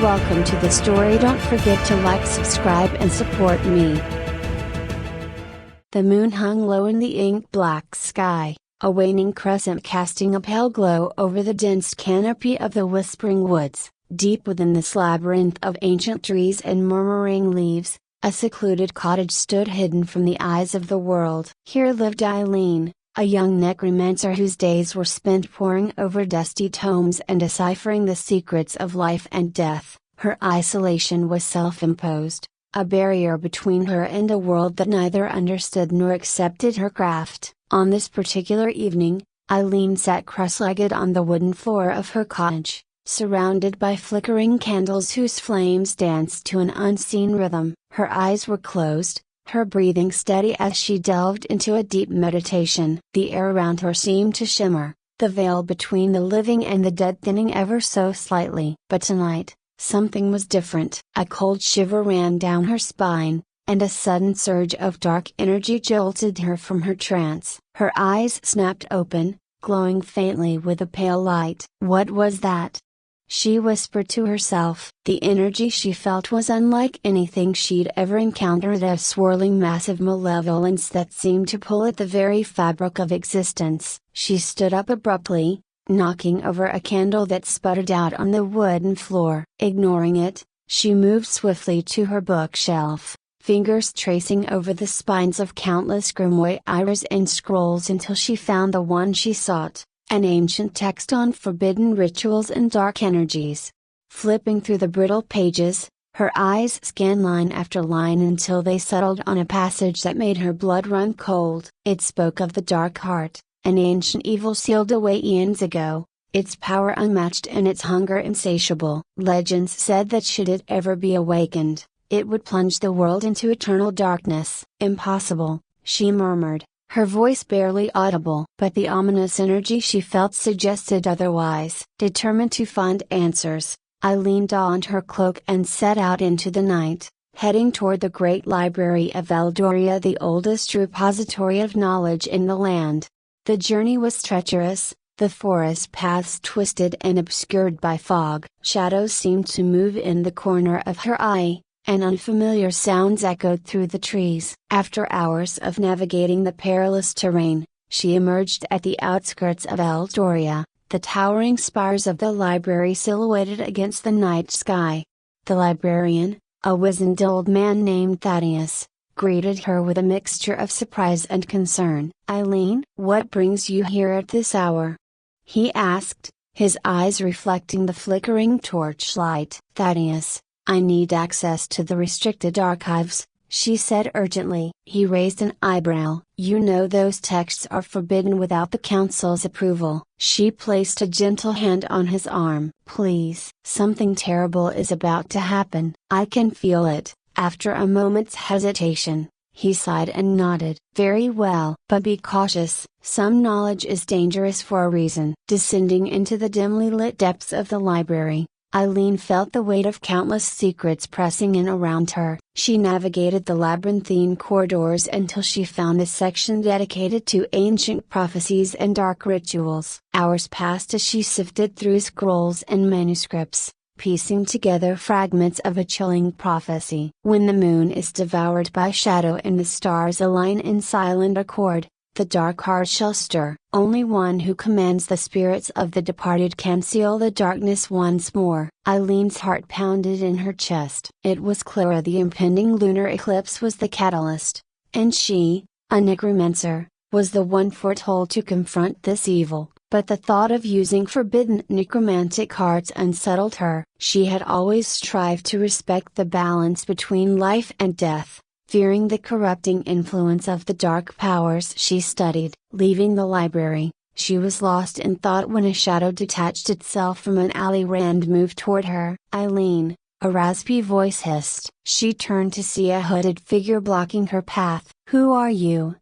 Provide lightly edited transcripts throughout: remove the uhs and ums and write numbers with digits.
Welcome to the story. Don't forget to like, subscribe and support me. The moon hung low in the ink black sky, a waning crescent casting a pale glow over the dense canopy of the whispering woods. Deep within this labyrinth of ancient trees and murmuring leaves, a secluded cottage stood hidden from the eyes of the world. Here lived Eileen, a young necromancer whose days were spent poring over dusty tomes and deciphering the secrets of life and death. Her isolation was self-imposed, a barrier between her and a world that neither understood nor accepted her craft. On this particular evening, Eileen sat cross-legged on the wooden floor of her cottage, surrounded by flickering candles whose flames danced to an unseen rhythm. Her eyes were closed, her breathing steady as she delved into a deep meditation. The air around her seemed to shimmer, the veil between the living and the dead thinning ever so slightly. But tonight, something was different. A cold shiver ran down her spine, and a sudden surge of dark energy jolted her from her trance. Her eyes snapped open, glowing faintly with a pale light. What was that? She whispered to herself. The energy she felt was unlike anything she'd ever encountered, a swirling mass of malevolence that seemed to pull at the very fabric of existence. She stood up abruptly, knocking over a candle that sputtered out on the wooden floor. Ignoring it, she moved swiftly to her bookshelf, fingers tracing over the spines of countless grimoires and scrolls until she found the one she sought. An ancient text on forbidden rituals and dark energies. Flipping through the brittle pages, her eyes scanned line after line until they settled on a passage that made her blood run cold. It spoke of the dark heart, an ancient evil sealed away eons ago, its power unmatched and its hunger insatiable. Legends said that should it ever be awakened, it would plunge the world into eternal darkness. Impossible, she murmured, her voice barely audible. But the ominous energy she felt suggested otherwise. Determined to find answers, Eileen donned her cloak and set out into the night, heading toward the great library of Eldoria, the oldest repository of knowledge in the land. The journey was treacherous, the forest paths twisted and obscured by fog. Shadows seemed to move in the corner of her eye, and unfamiliar sounds echoed through the trees. After hours of navigating the perilous terrain, she emerged at the outskirts of Eldoria, the towering spires of the library silhouetted against the night sky. The librarian, a wizened old man named Thaddeus, greeted her with a mixture of surprise and concern. "Eileen, what brings you here at this hour?" he asked, his eyes reflecting the flickering torchlight. "Thaddeus, I need access to the restricted archives," she said urgently. He raised an eyebrow. "You know those texts are forbidden without the council's approval." She placed a gentle hand on his arm. "Please, something terrible is about to happen. I can feel it." After a moment's hesitation, he sighed and nodded. "Very well. But be cautious, some knowledge is dangerous for a reason." Descending into the dimly lit depths of the library, Eileen felt the weight of countless secrets pressing in around her. She navigated the labyrinthine corridors until she found a section dedicated to ancient prophecies and dark rituals. Hours passed as she sifted through scrolls and manuscripts, piecing together fragments of a chilling prophecy. When the moon is devoured by shadow and the stars align in silent accord, the dark heart shall stir. Only one who commands the spirits of the departed can seal the darkness once more. Eileen's heart pounded in her chest. It was clear the impending lunar eclipse was the catalyst, and she, a necromancer, was the one foretold to confront this evil. But the thought of using forbidden necromantic arts unsettled her. She had always strived to respect the balance between life and death. Fearing the corrupting influence of the dark powers she studied. Leaving the library, she was lost in thought when a shadow detached itself from an alleyway and moved toward her. "Eileen," a raspy voice hissed. She turned to see a hooded figure blocking her path. "Who are you?"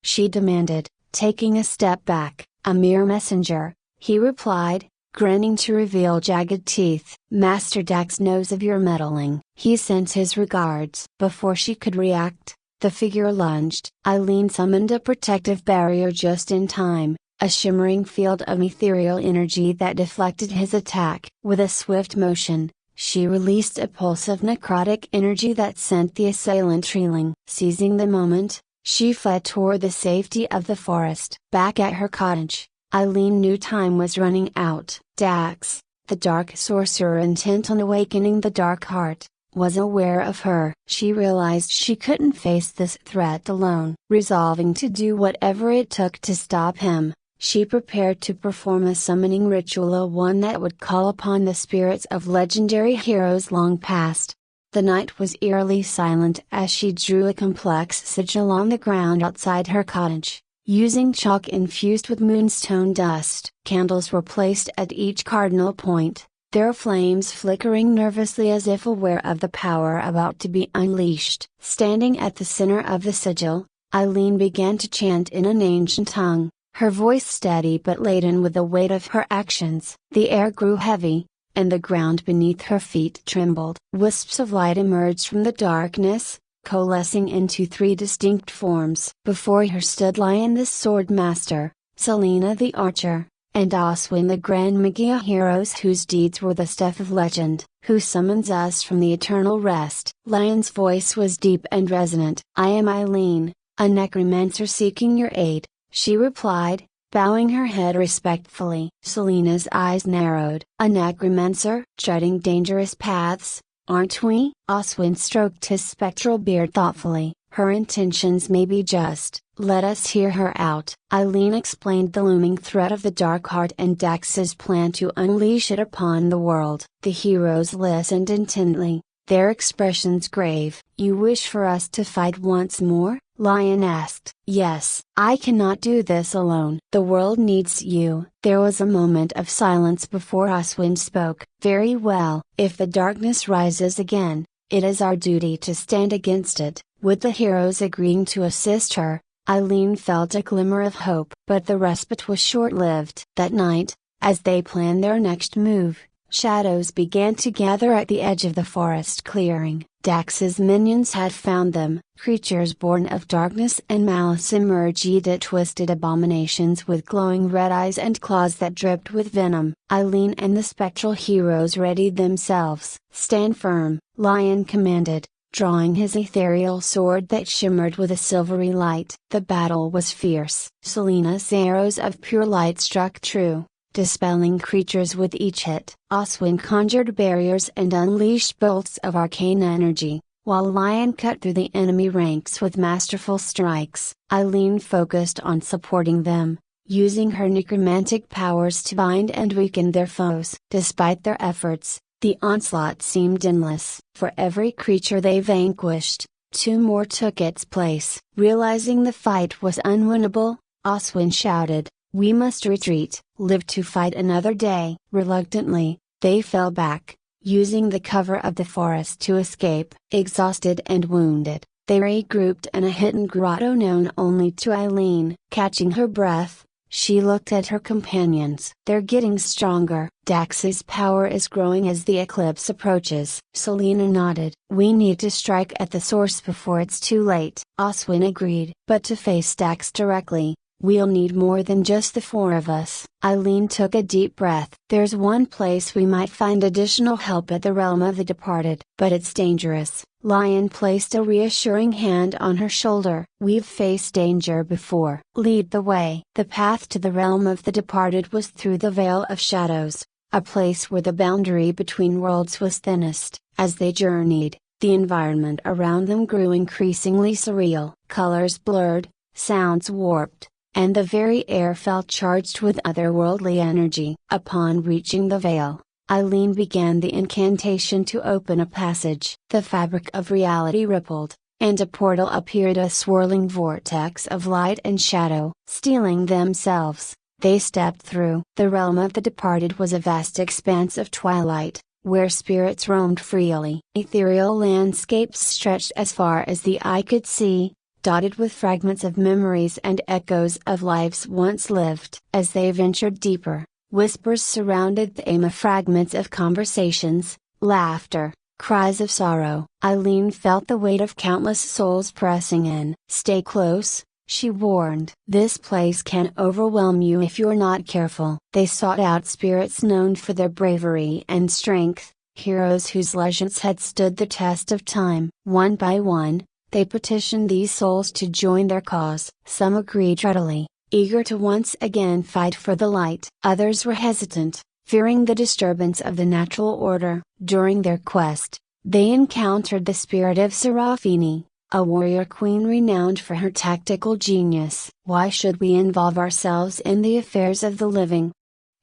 she demanded, taking a step back. "A mere messenger," he replied, grinning to reveal jagged teeth. "Master Dax knows of your meddling. He sends his regards." Before she could react, the figure lunged. Eileen summoned a protective barrier just in time, a shimmering field of ethereal energy that deflected his attack. With a swift motion, She released a pulse of necrotic energy that sent the assailant reeling. Seizing the moment, she fled toward the safety of the forest. Back at her cottage, Eileen knew time was running out. Dax, the dark sorcerer intent on awakening the dark heart, was aware of her. She realized she couldn't face this threat alone. Resolving to do whatever it took to stop him, she prepared to perform a summoning ritual, one that would call upon the spirits of legendary heroes long past. The night was eerily silent as she drew a complex sigil on the ground outside her cottage, using chalk infused with moonstone dust. Candles were placed at each cardinal point, their flames flickering nervously as if aware of the power about to be unleashed. Standing at the center of the sigil, Eileen began to chant in an ancient tongue, her voice steady but laden with the weight of her actions. The air grew heavy, and the ground beneath her feet trembled. Wisps of light emerged from the darkness, coalescing into three distinct forms. Before her stood Lion the Sword Master, Selena the Archer, and Oswin the Grand Magia, heroes whose deeds were the stuff of legend. Who summons us from the eternal rest? Lion's voice was deep and resonant. I am Eileen, a necromancer seeking your aid, she replied, bowing her head respectfully. Selena's eyes narrowed. A necromancer? Treading dangerous paths, aren't we? Oswin stroked his spectral beard thoughtfully. Her intentions may be just, let us hear her out. Eileen explained the looming threat of the Dark Heart and Dax's plan to unleash it upon the world. The heroes listened intently, their expressions grave. You wish for us to fight once more? Lion asked. Yes. I cannot do this alone. The world needs you. There was a moment of silence before Oswin spoke. Very well. If the darkness rises again, it is our duty to stand against it. With the heroes agreeing to assist her, Eileen felt a glimmer of hope. But the respite was short-lived. That night, as they planned their next move, shadows began to gather at the edge of the forest clearing. Dax's minions had found them, creatures born of darkness and malice, emerged twisted abominations with glowing red eyes and claws that dripped with venom. Eileen and the spectral heroes readied themselves. Stand firm, Lion commanded, drawing his ethereal sword that shimmered with a silvery light. The battle was fierce. Selena's arrows of pure light struck true, dispelling creatures with each hit. Oswin conjured barriers and unleashed bolts of arcane energy, while Lion cut through the enemy ranks with masterful strikes. Eileen focused on supporting them, using her necromantic powers to bind and weaken their foes. Despite their efforts, the onslaught seemed endless. For every creature they vanquished, two more took its place. Realizing the fight was unwinnable, Oswin shouted, we must retreat, live to fight another day. Reluctantly, they fell back, using the cover of the forest to escape. Exhausted and wounded, they regrouped in a hidden grotto known only to Eileen. Catching her breath, she looked at her companions. They're getting stronger. Dax's power is growing as the eclipse approaches. Selena nodded. We need to strike at the source before it's too late. Oswin agreed. But to face Dax directly, we'll need more than just the four of us. Eileen took a deep breath. There's one place we might find additional help at the realm of the departed. But it's dangerous. Lion placed a reassuring hand on her shoulder. We've faced danger before. Lead the way. The path to the realm of the departed was through the Veil of Shadows, a place where the boundary between worlds was thinnest. As they journeyed, the environment around them grew increasingly surreal. Colors blurred, sounds warped, and the very air felt charged with otherworldly energy. Upon reaching the veil, Eileen began the incantation to open a passage. The fabric of reality rippled, and a portal appeared, a swirling vortex of light and shadow. Steeling themselves, they stepped through. The realm of the departed was a vast expanse of twilight, where spirits roamed freely. Ethereal landscapes stretched as far as the eye could see, dotted with fragments of memories and echoes of lives once lived. As they ventured deeper, whispers surrounded them, fragments of conversations, laughter, cries of sorrow. Eileen felt the weight of countless souls pressing in. Stay close, she warned. This place can overwhelm you if you're not careful. They sought out spirits known for their bravery and strength, Heroes whose legends had stood the test of time. One by one, they petitioned these souls to join their cause. Some agreed readily, eager to once again fight for the light. Others were hesitant, fearing the disturbance of the natural order. During their quest, they encountered the spirit of Serafini, a warrior queen renowned for her tactical genius. "Why should we involve ourselves in the affairs of the living?"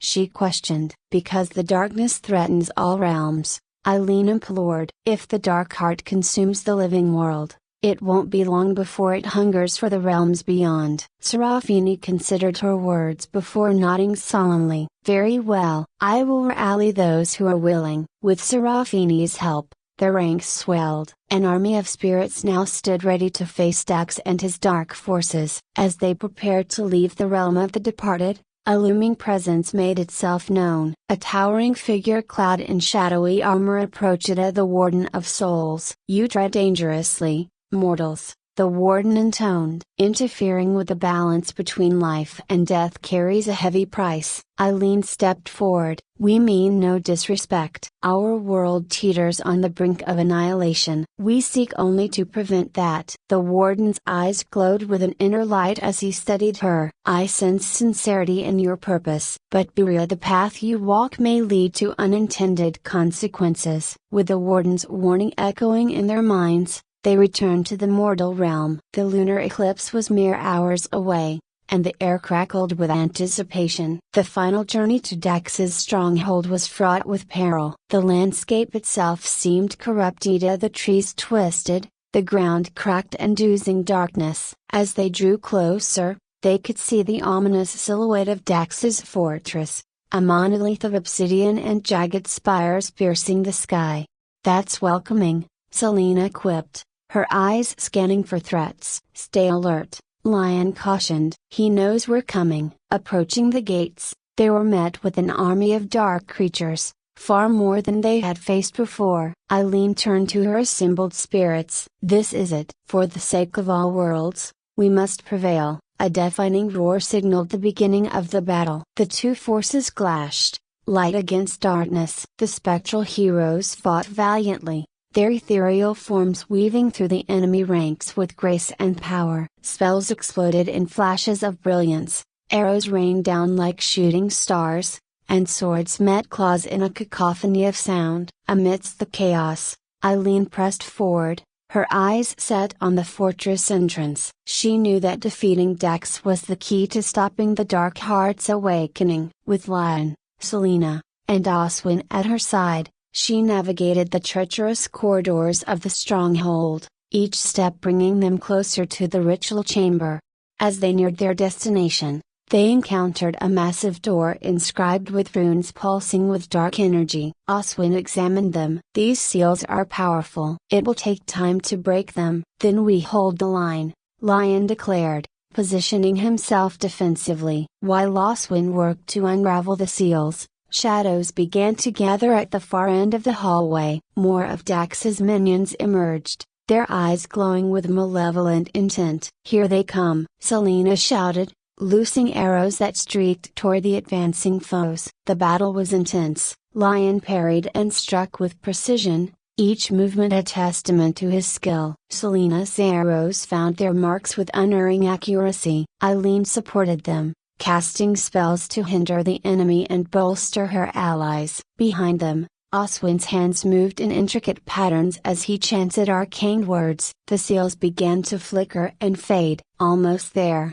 she questioned. "Because the darkness threatens all realms," Eileen implored. "If the dark heart consumes the living world, it won't be long before it hungers for the realms beyond." Serafini considered her words before nodding solemnly. "Very well, I will rally those who are willing." With Serafini's help, the ranks swelled. An army of spirits now stood ready to face Dax and his dark forces. As they prepared to leave the realm of the departed, a looming presence made itself known. A towering figure clad in shadowy armor approached the Warden of Souls. "You tread dangerously, mortals," the Warden intoned. "Interfering with the balance between life and death carries a heavy price." Eileen stepped forward. "We mean no disrespect. Our world teeters on the brink of annihilation. We seek only to prevent that." The Warden's eyes glowed with an inner light as he studied her. "I sense sincerity in your purpose. But beware, the path you walk may lead to unintended consequences." With the Warden's warning echoing in their minds, they returned to the mortal realm. The lunar eclipse was mere hours away, and the air crackled with anticipation. The final journey to Dax's stronghold was fraught with peril. The landscape itself seemed corrupted. The trees twisted, the ground cracked and oozing darkness. As they drew closer, they could see the ominous silhouette of Dax's fortress, a monolith of obsidian and jagged spires piercing the sky. "That's welcoming," Selena quipped, her eyes scanning for threats. "Stay alert," Lion cautioned. "He knows we're coming." Approaching the gates, they were met with an army of dark creatures, far more than they had faced before. Eileen turned to her assembled spirits. "This is it. For the sake of all worlds, we must prevail." A deafening roar signaled the beginning of the battle. The two forces clashed, light against darkness. The spectral heroes fought valiantly, their ethereal forms weaving through the enemy ranks with grace and power. Spells exploded in flashes of brilliance, arrows rained down like shooting stars, and swords met claws in a cacophony of sound. Amidst the chaos, Eileen pressed forward, her eyes set on the fortress entrance. She knew that defeating Dax was the key to stopping the Dark Heart's awakening. With Lion, Selena, and Oswin at her side, she navigated the treacherous corridors of the stronghold, each step bringing them closer to the ritual chamber. As they neared their destination, they encountered a massive door inscribed with runes pulsing with dark energy. Oswin examined them. "These seals are powerful. It will take time to break them. Then we hold the line," Lion declared, positioning himself defensively. While Oswin worked to unravel the seals, shadows began to gather at the far end of the hallway. More of Dax's minions emerged, their eyes glowing with malevolent intent. "Here they come!" Selena shouted, loosing arrows that streaked toward the advancing foes. The battle was intense. Lion parried and struck with precision, each movement a testament to his skill. Selena's arrows found their marks with unerring accuracy. Eileen supported them, casting spells to hinder the enemy and bolster her allies. Behind them, Oswin's hands moved in intricate patterns as he chanted arcane words. The seals began to flicker and fade. "Almost there,"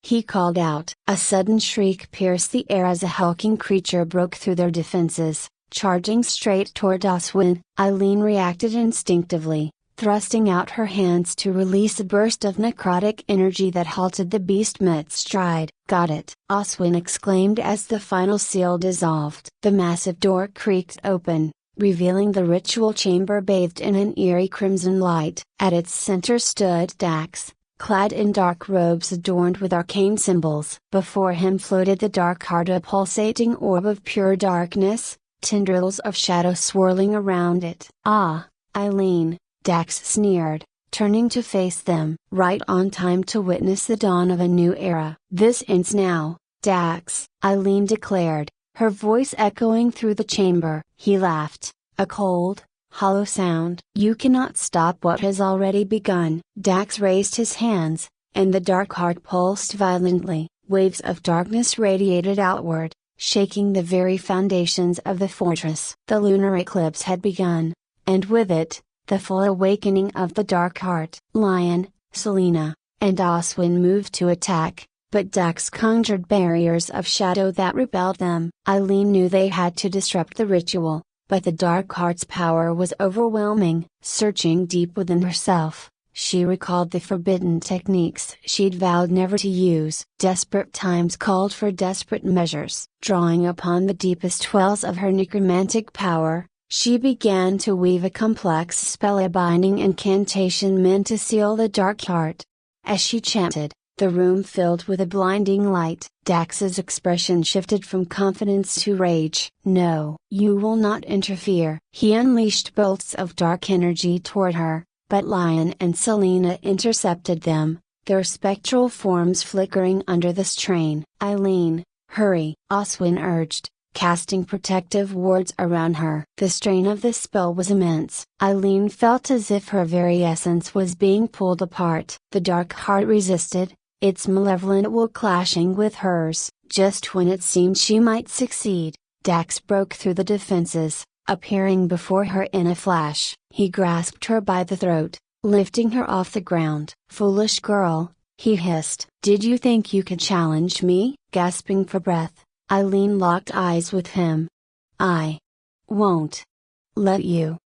he called out. A sudden shriek pierced the air as a hulking creature broke through their defenses, charging straight toward Oswin. Eileen reacted instinctively, thrusting out her hands to release a burst of necrotic energy that halted the beast mid-stride. "Got it!" Oswin exclaimed as the final seal dissolved. The massive door creaked open, revealing the ritual chamber bathed in an eerie crimson light. At its center stood Dax, clad in dark robes adorned with arcane symbols. Before him floated the dark heart, a pulsating orb of pure darkness, tendrils of shadow swirling around it. "Ah, Eileen," Dax sneered, turning to face them. "Right on time to witness the dawn of a new era." "This ends now, Dax," Eileen declared, her voice echoing through the chamber. He laughed, A cold, hollow sound. You cannot stop what has already begun. Dax raised his hands, and the dark heart pulsed violently. Waves of darkness radiated outward, shaking the very foundations of the fortress. The lunar eclipse had begun, and with it, the full awakening of the dark heart. Lion, Selena, and Oswin moved to attack, but Dax conjured barriers of shadow that repelled them. Eileen knew they had to disrupt the ritual, but the dark heart's power was overwhelming. Searching deep within herself, she recalled the forbidden techniques she'd vowed never to use. Desperate times called for desperate measures. Drawing upon the deepest wells of her necromantic power, she began to weave a complex spell-binding incantation meant to seal the dark heart. As she chanted, the room filled with a blinding light. Dax's expression shifted from confidence to rage. "No, you will not interfere." He unleashed bolts of dark energy toward her, but Lion and Selena intercepted them, their spectral forms flickering under the strain. "Eileen, hurry," Oswin urged, casting protective wards around her. The strain of the spell was immense. Eileen felt as if her very essence was being pulled apart. The dark heart resisted, its malevolent will clashing with hers. Just when it seemed she might succeed, Dax broke through the defenses, appearing before her in a flash. He grasped her by the throat, lifting her off the ground. "Foolish girl," he hissed. "Did you think you could challenge me?" Gasping for breath, Eileen locked eyes with him. "I won't let you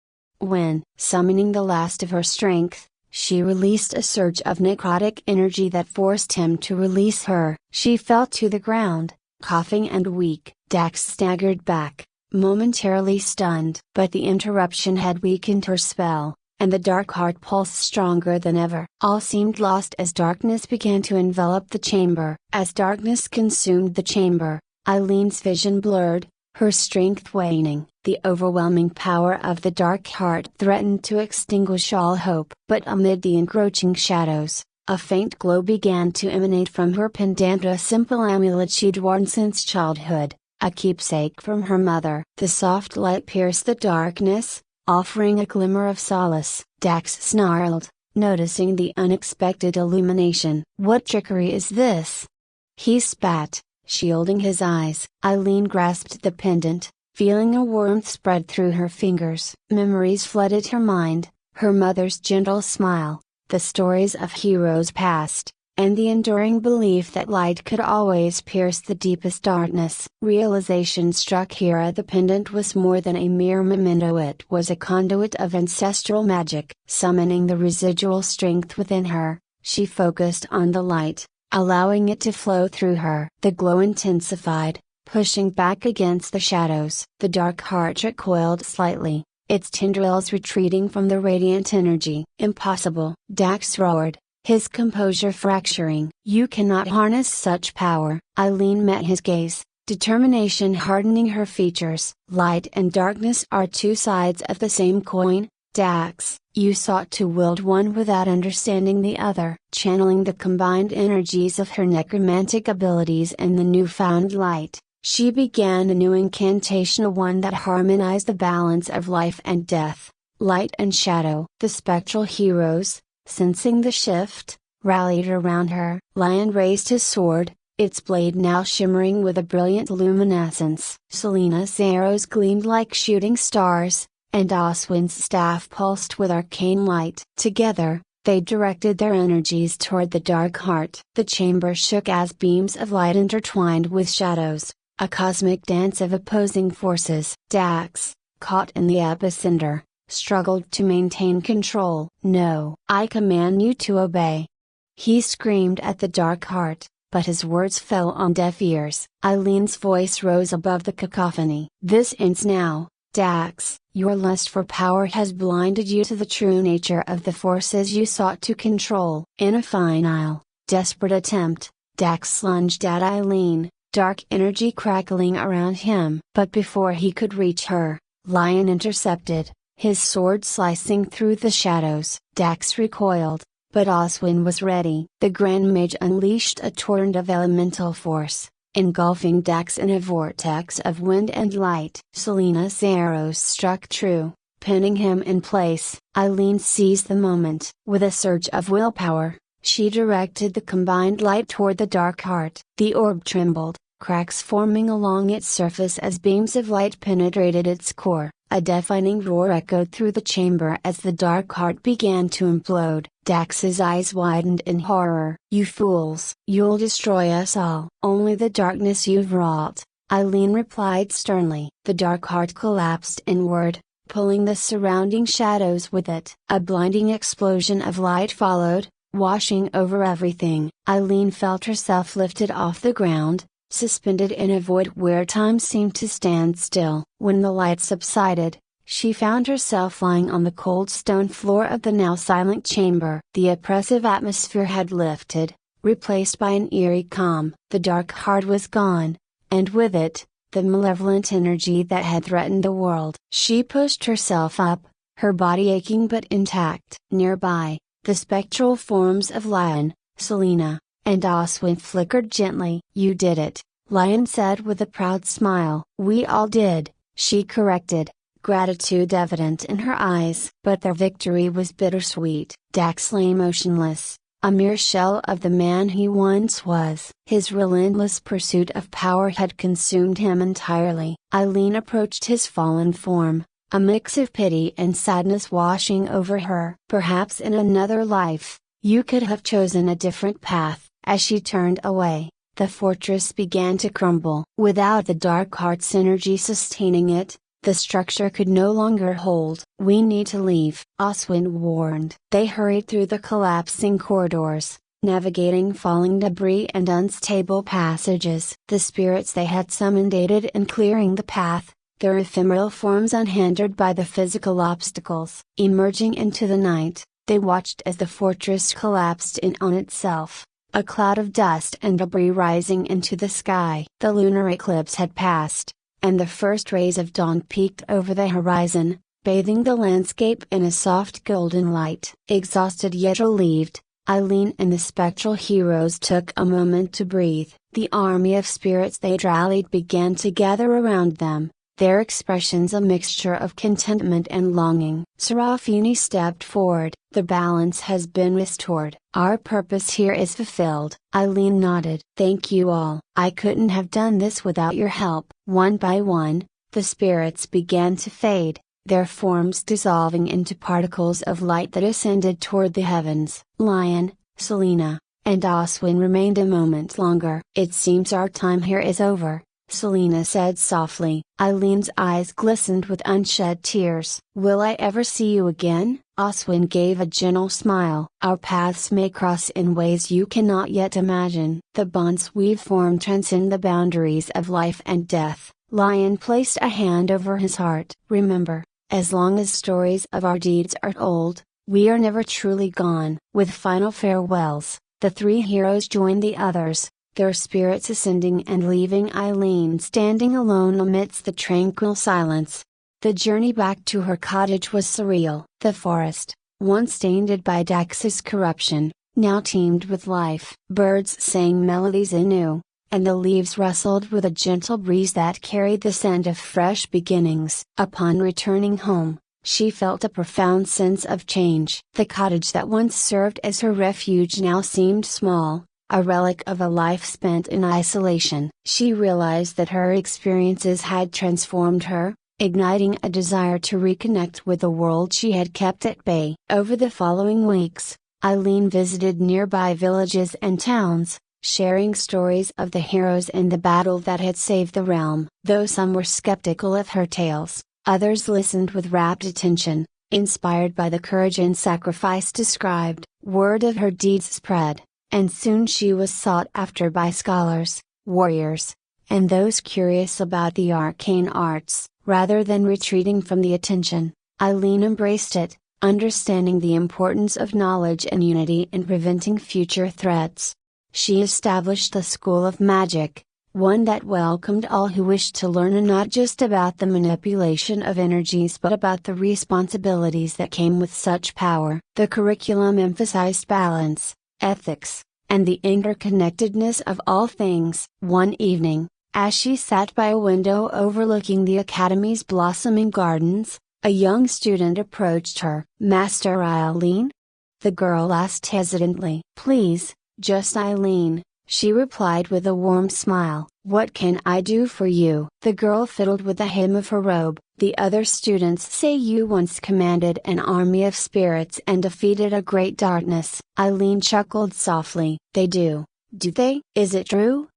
win." Summoning the last of her strength, she released a surge of necrotic energy that forced him to release her. She fell to the ground, coughing and weak. Dax staggered back, momentarily stunned. But the interruption had weakened her spell, and the dark heart pulsed stronger than ever. All seemed lost as darkness began to envelop the chamber. As darkness consumed the chamber, Eileen's vision blurred, her strength waning. The overwhelming power of the dark heart threatened to extinguish all hope. But amid the encroaching shadows, a faint glow began to emanate from her pendant, a simple amulet she'd worn since childhood, a keepsake from her mother. The soft light pierced the darkness, offering a glimmer of solace. Dax snarled, noticing the unexpected illumination. "What trickery is this?" he spat, shielding his eyes. Eileen grasped the pendant, feeling a warmth spread through her fingers. Memories flooded her mind, her mother's gentle smile, the stories of heroes past, and the enduring belief that light could always pierce the deepest darkness. Realization struck Hera. The pendant was more than a mere memento, it was a conduit of ancestral magic. Summoning the residual strength within her, she focused on the light, allowing it to flow through her. The glow intensified, pushing back against the shadows. The dark heart recoiled slightly, its tendrils retreating from the radiant energy. "Impossible!" Dax roared, his composure fracturing. "You cannot harness such power." Eileen met his gaze, determination hardening her features. "Light and darkness are two sides of the same coin, Dax. You sought to wield one without understanding the other." Channeling the combined energies of her necromantic abilities and the newfound light, she began a new incantation, one that harmonized the balance of life and death, light and shadow. The spectral heroes, sensing the shift, rallied around her. Lion raised his sword, its blade now shimmering with a brilliant luminescence. Selena's arrows gleamed like shooting stars, and Oswin's staff pulsed with arcane light. Together, they directed their energies toward the dark heart. The chamber shook as beams of light intertwined with shadows, a cosmic dance of opposing forces. Dax, caught in the epicenter, struggled to maintain control. "No, I command you to obey!" he screamed at the dark heart, but his words fell on deaf ears. Eileen's voice rose above the cacophony. "This ends now, Dax. Your lust for power has blinded you to the true nature of the forces you sought to control." In a final, desperate attempt, Dax lunged at Eileen, dark energy crackling around him. But before he could reach her, Lion intercepted, his sword slicing through the shadows. Dax recoiled, but Oswin was ready. The Grand Mage unleashed a torrent of elemental force, engulfing Dax in a vortex of wind and light. Selena's arrows struck true, pinning him in place. Eileen seized the moment. With a surge of willpower, she directed the combined light toward the dark heart. The orb trembled, cracks forming along its surface as beams of light penetrated its core. A deafening roar echoed through the chamber as the dark heart began to implode. Dax's eyes widened in horror. "You fools! You'll destroy us all." "Only the darkness you've wrought," Eileen replied sternly. The dark heart collapsed inward, pulling the surrounding shadows with it. A blinding explosion of light followed, washing over everything. Eileen felt herself lifted off the ground, suspended in a void where time seemed to stand still. When the light subsided, she found herself lying on the cold stone floor of the now silent chamber. The oppressive atmosphere had lifted, replaced by an eerie calm. The dark heart was gone, and with it, the malevolent energy that had threatened the world. She pushed herself up, her body aching but intact. Nearby, the spectral forms of Lion, Selena, and Oswin flickered gently. "You did it," Lion said with a proud smile. "We all did," she corrected, gratitude evident in her eyes. But their victory was bittersweet. Dax lay motionless, a mere shell of the man he once was. His relentless pursuit of power had consumed him entirely. Eileen approached his fallen form, a mix of pity and sadness washing over her. "Perhaps in another life, you could have chosen a different path." As she turned away, the fortress began to crumble. Without the dark heart's energy sustaining it, the structure could no longer hold. "We need to leave," Oswin warned. They hurried through the collapsing corridors, navigating falling debris and unstable passages. The spirits they had summoned aided in clearing the path, their ephemeral forms unhindered by the physical obstacles. Emerging into the night, they watched as the fortress collapsed in on itself, a cloud of dust and debris rising into the sky. The lunar eclipse had passed, and the first rays of dawn peeked over the horizon, bathing the landscape in a soft golden light. Exhausted yet relieved, Eileen and the spectral heroes took a moment to breathe. The army of spirits they rallied began to gather around them, their expressions a mixture of contentment and longing. Serafini stepped forward. "The balance has been restored. Our purpose here is fulfilled." Eileen nodded. "Thank you all. I couldn't have done this without your help." One by one, the spirits began to fade, their forms dissolving into particles of light that ascended toward the heavens. Lion, Selena, and Oswin remained a moment longer. "It seems our time here is over," Selena said softly. Eileen's eyes glistened with unshed tears. "Will I ever see you again?" Oswin gave a gentle smile. "Our paths may cross in ways you cannot yet imagine. The bonds we've formed transcend the boundaries of life and death." Lion placed a hand over his heart. "Remember, as long as stories of our deeds are told, we are never truly gone." With final farewells, the three heroes joined the others, their spirits ascending and leaving Eileen standing alone amidst the tranquil silence. The journey back to her cottage was surreal. The forest, once tainted by Dax's corruption, now teemed with life. Birds sang melodies anew, and the leaves rustled with a gentle breeze that carried the scent of fresh beginnings. Upon returning home, she felt a profound sense of change. The cottage that once served as her refuge now seemed small, a relic of a life spent in isolation. She realized that her experiences had transformed her, igniting a desire to reconnect with the world she had kept at bay. Over the following weeks, Eileen visited nearby villages and towns, sharing stories of the heroes and the battle that had saved the realm. Though some were skeptical of her tales, others listened with rapt attention, inspired by the courage and sacrifice described. Word of her deeds spread, and soon she was sought after by scholars, warriors, and those curious about the arcane arts. Rather than retreating from the attention, Eileen embraced it, understanding the importance of knowledge and unity in preventing future threats. She established a school of magic, one that welcomed all who wished to learn, and not just about the manipulation of energies but about the responsibilities that came with such power. The curriculum emphasized balance, ethics, and the interconnectedness of all things. One evening, as she sat by a window overlooking the Academy's blossoming gardens, a young student approached her. "Master Eileen?" the girl asked hesitantly. "Please, just Eileen," she replied with a warm smile. "What can I do for you?" The girl fiddled with the hem of her robe. "The other students say you once commanded an army of spirits and defeated a great darkness." Eileen chuckled softly. "They do, do they? Is it true?"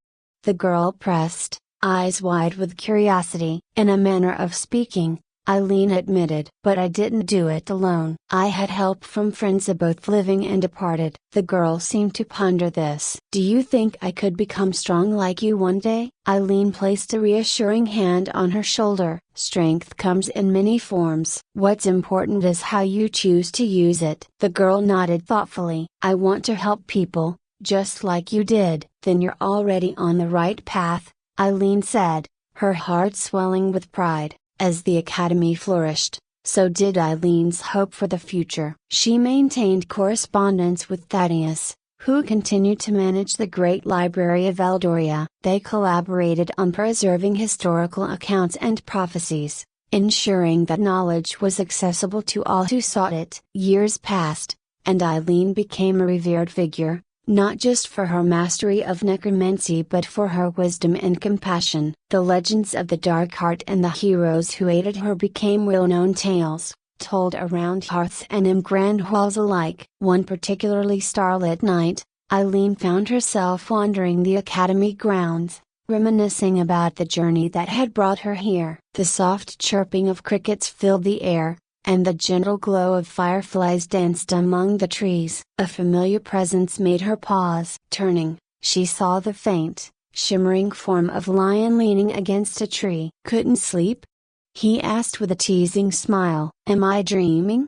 the girl pressed, eyes wide with curiosity. "In a manner of speaking," Eileen admitted. "But I didn't do it alone. I had help from friends both living and departed." The girl seemed to ponder this. "Do you think I could become strong like you one day?" Eileen placed a reassuring hand on her shoulder. "Strength comes in many forms. What's important is how you choose to use it." The girl nodded thoughtfully. "I want to help people, just like you did." "Then you're already on the right path," Eileen said, her heart swelling with pride. As the Academy flourished, so did Eileen's hope for the future. She maintained correspondence with Thaddeus, who continued to manage the great library of Eldoria. They collaborated on preserving historical accounts and prophecies, ensuring that knowledge was accessible to all who sought it. Years passed, and Eileen became a revered figure, not just for her mastery of necromancy but for her wisdom and compassion. The legends of the Dark Heart and the heroes who aided her became well-known tales, told around hearths and in grand halls alike. One particularly starlit night, Eileen found herself wandering the Academy grounds, reminiscing about the journey that had brought her here. The soft chirping of crickets filled the air, and the gentle glow of fireflies danced among the trees. A familiar presence made her pause. Turning, she saw the faint, shimmering form of Lion leaning against a tree. "Couldn't sleep?" he asked with a teasing smile. "Am I dreaming?"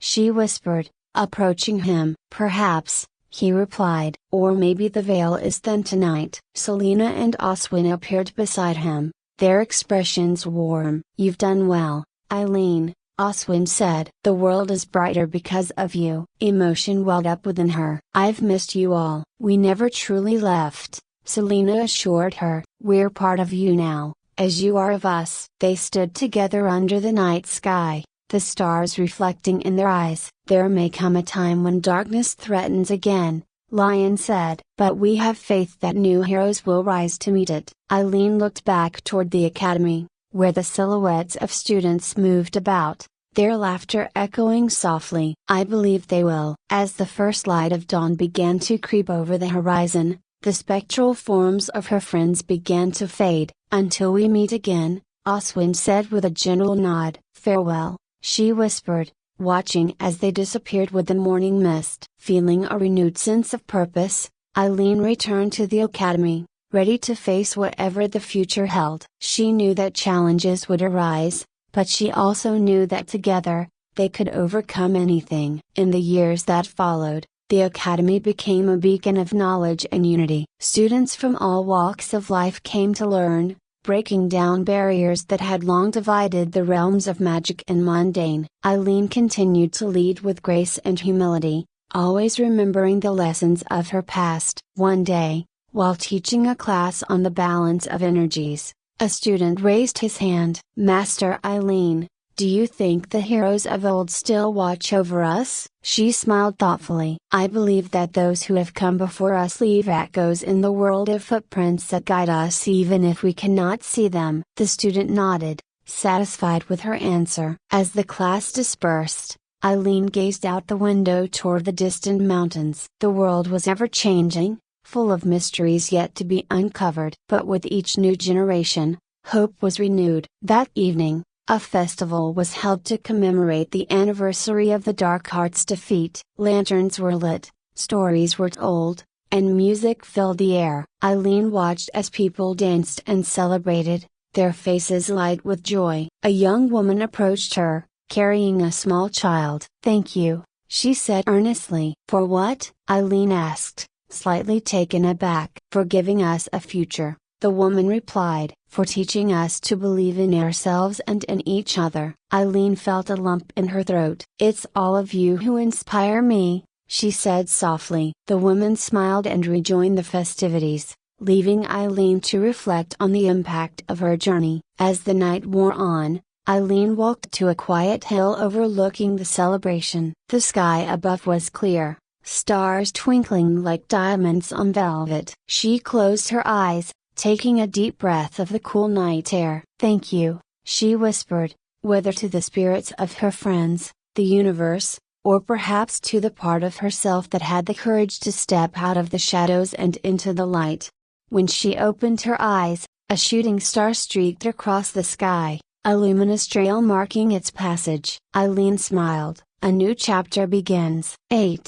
she whispered, approaching him. "Perhaps," he replied. "Or maybe the veil is thin tonight." Selena and Oswin appeared beside him, their expressions warm. "You've done well, Eileen," Oswin said. "The world is brighter because of you." Emotion welled up within her. "I've missed you all." "We never truly left," Selena assured her. "We're part of you now, as you are of us." They stood together under the night sky, the stars reflecting in their eyes. "There may come a time when darkness threatens again," Lion said. "But we have faith that new heroes will rise to meet it." Eileen looked back toward the Academy, where the silhouettes of students moved about, their laughter echoing softly. "I believe they will." As the first light of dawn began to creep over the horizon, the spectral forms of her friends began to fade. "Until we meet again," Oswin said with a gentle nod. "Farewell," she whispered, watching as they disappeared with the morning mist. Feeling a renewed sense of purpose, Eileen returned to the Academy, ready to face whatever the future held. She knew that challenges would arise, but she also knew that together, they could overcome anything. In the years that followed, the Academy became a beacon of knowledge and unity. Students from all walks of life came to learn, breaking down barriers that had long divided the realms of magic and mundane. Eileen continued to lead with grace and humility, always remembering the lessons of her past. One day, while teaching a class on the balance of energies, a student raised his hand. "Master Eileen, do you think the heroes of old still watch over us?" She smiled thoughtfully. "I believe that those who have come before us leave echoes in the world of footprints that guide us even if we cannot see them." The student nodded, satisfied with her answer. As the class dispersed, Eileen gazed out the window toward the distant mountains. The world was ever changing, full of mysteries yet to be uncovered. But with each new generation, hope was renewed. That evening, a festival was held to commemorate the anniversary of the Dark Heart's defeat. Lanterns were lit, stories were told, and music filled the air. Eileen watched as people danced and celebrated, their faces light with joy. A young woman approached her, carrying a small child. "Thank you," she said earnestly. "For what?" Eileen asked, slightly taken aback. "For giving us a future," the woman replied. "For teaching us to believe in ourselves and in each other." Eileen felt a lump in her throat. "It's all of you who inspire me," she said softly. The woman smiled and rejoined the festivities, leaving Eileen to reflect on the impact of her journey. As the night wore on, Eileen walked to a quiet hill overlooking the celebration. The sky above was clear, stars twinkling like diamonds on velvet. She closed her eyes, taking a deep breath of the cool night air. "Thank you," she whispered, whether to the spirits of her friends, the universe, or perhaps to the part of herself that had the courage to step out of the shadows and into the light. When she opened her eyes, a shooting star streaked across the sky, a luminous trail marking its passage. Eileen smiled. A new chapter begins. EP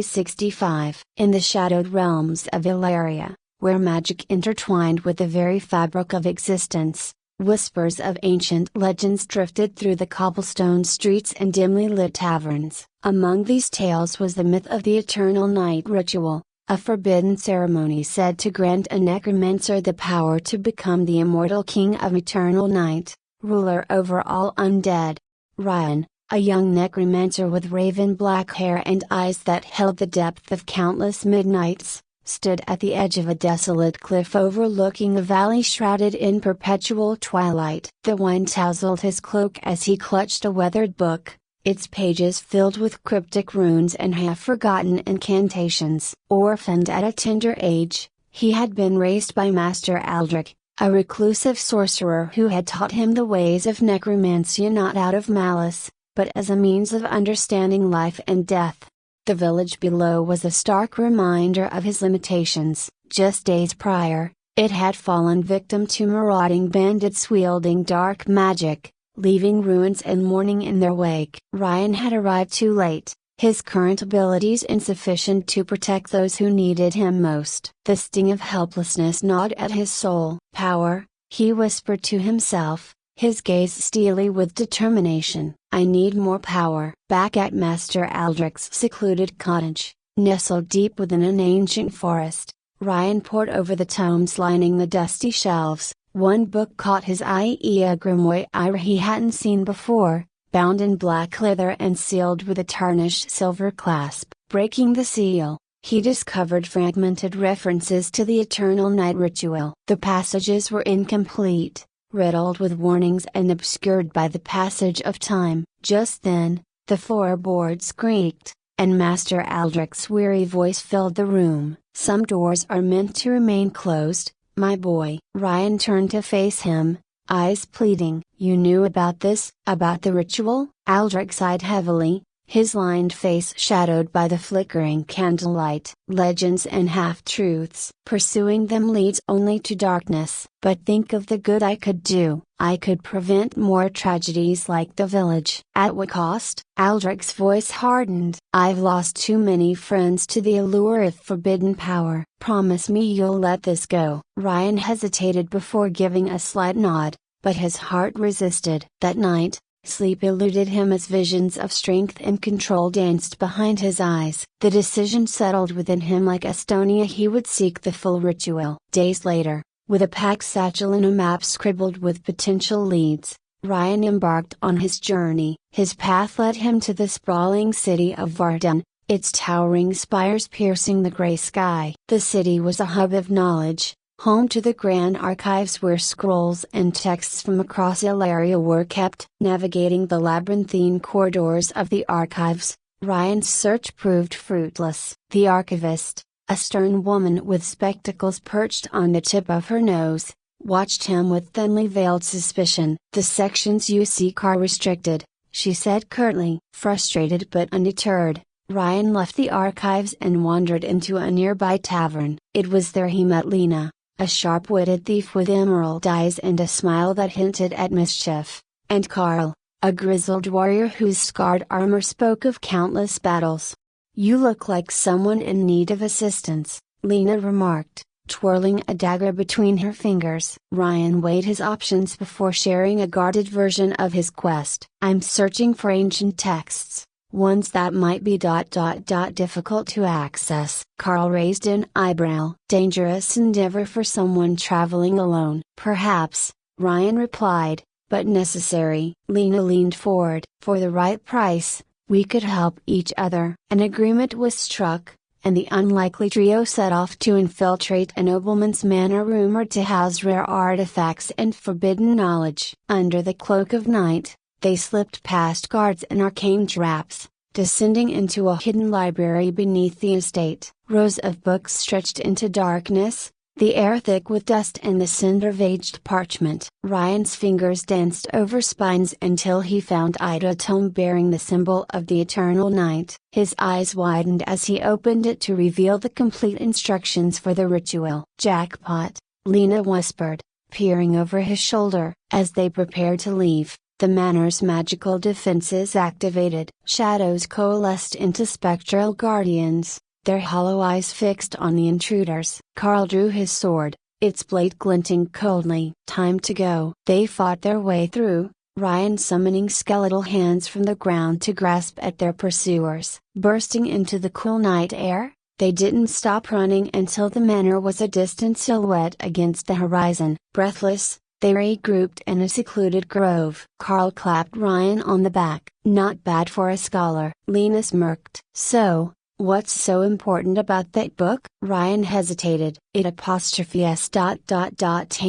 65. In the shadowed realms of Illyria, where magic intertwined with the very fabric of existence, whispers of ancient legends drifted through the cobblestone streets and dimly lit taverns. Among these tales was the myth of the Eternal Night Ritual, a forbidden ceremony said to grant a necromancer the power to become the immortal king of eternal night, ruler over all undead. Ryan, a young necromancer with raven black hair and eyes that held the depth of countless midnights, stood at the edge of a desolate cliff overlooking a valley shrouded in perpetual twilight. The wind tousled his cloak as he clutched a weathered book, its pages filled with cryptic runes and half-forgotten incantations. Orphaned at a tender age, he had been raised by Master Aldrich, a reclusive sorcerer who had taught him the ways of necromancy not out of malice, but as a means of understanding life and death. The village below was a stark reminder of his limitations. Just days prior, it had fallen victim to marauding bandits wielding dark magic, leaving ruins and mourning in their wake. Ryan had arrived too late, his current abilities insufficient to protect those who needed him most. The sting of helplessness gnawed at his soul. "Power," he whispered to himself, his gaze steely with determination. "I need more power." Back at Master Aldrich's secluded cottage, nestled deep within an ancient forest, Ryan pored over the tomes lining the dusty shelves. One book caught his eye, a grimoire he hadn't seen before, bound in black leather and sealed with a tarnished silver clasp. Breaking the seal, he discovered fragmented references to the Eternal Night Ritual. The passages were incomplete, riddled with warnings and obscured by the passage of time. Just then, the floorboards creaked, and Master Aldrich's weary voice filled the room. "Some doors are meant to remain closed, my boy." Ryan turned to face him, eyes pleading. "You knew about this?" "About the ritual?" Aldrich sighed heavily, his lined face shadowed by the flickering candlelight. "Legends and half-truths. Pursuing them leads only to darkness. But think of the good I could do. I could prevent more tragedies like the village." "At what cost?" Aldrich's voice hardened. "I've lost too many friends to the allure of forbidden power. Promise me you'll let this go." Ryan hesitated before giving a slight nod, but his heart resisted. That night, sleep eluded him as visions of strength and control danced behind his eyes. The decision settled within him like Estonia. He would seek the full ritual. Days later, with a pack satchel and a map scribbled with potential leads, Ryan embarked on his journey. His path led him to the sprawling city of Varden, its towering spires piercing the gray sky. The city was a hub of knowledge, home to the grand archives where scrolls and texts from across Illyria were kept. Navigating the labyrinthine corridors of the archives, Ryan's search proved fruitless. The archivist, a stern woman with spectacles perched on the tip of her nose, watched him with thinly veiled suspicion. "The sections you seek are restricted," she said curtly. Frustrated but undeterred, Ryan left the archives and wandered into a nearby tavern. It was there he met Lena, a sharp-witted thief with emerald eyes and a smile that hinted at mischief, and Carl, a grizzled warrior whose scarred armor spoke of countless battles. "You look like someone in need of assistance," Lena remarked, twirling a dagger between her fingers. Ryan weighed his options before sharing a guarded version of his quest. "I'm searching for ancient texts, ones that might be difficult to access." Carl raised an eyebrow. "Dangerous endeavor for someone traveling alone." "Perhaps," Ryan replied, "but necessary." Lena leaned forward. "For the right price, We could help each other. An agreement was struck, and the unlikely trio set off to infiltrate a nobleman's manor rumored to house rare artifacts and forbidden knowledge. Under the cloak of night, they slipped past guards and arcane traps, descending into a hidden library beneath the estate. Rows of books stretched into darkness, the air thick with dust and the scent of aged parchment. Ryan's fingers danced over spines until he found a tome bearing the symbol of the eternal night. His eyes widened as he opened it to reveal the complete instructions for the ritual. "Jackpot," Lena whispered, peering over his shoulder. As they prepared to leave, the manor's magical defenses activated. Shadows coalesced into spectral guardians, their hollow eyes fixed on the intruders. Carl drew his sword, its blade glinting coldly. Time to go. They fought their way through, Ryan summoning skeletal hands from the ground to grasp at their pursuers. Bursting into the cool night air, they didn't stop running until the manor was a distant silhouette against the horizon. Breathless, they regrouped in a secluded grove. Carl clapped Ryan on the back. "Not bad for a scholar." Lena smirked. "So, what's so important about that book?" Ryan hesitated. "It apostrophes ...